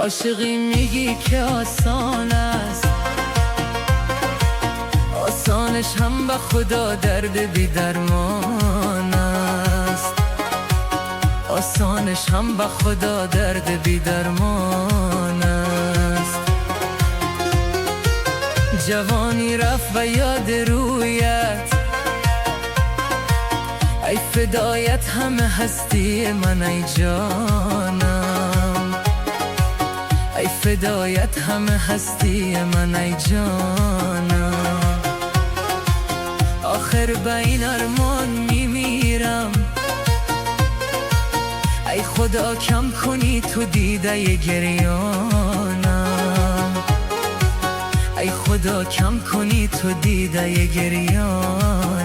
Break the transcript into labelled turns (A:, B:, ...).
A: عاشقی میگی که آسان است، آسانش هم به خدا درد بی درمان است، آسانش هم به خدا درد بی درمان است. جوانی رفت و یاد رویت، ای فدایت همه هستی من ای جانم، ای فدایت همه هستی من ای جانم. آخر به این ارمان میمیرم، ای خدا کم کنی تو دیده گریانم، ای خدا کم کنی تو دیده گریانم.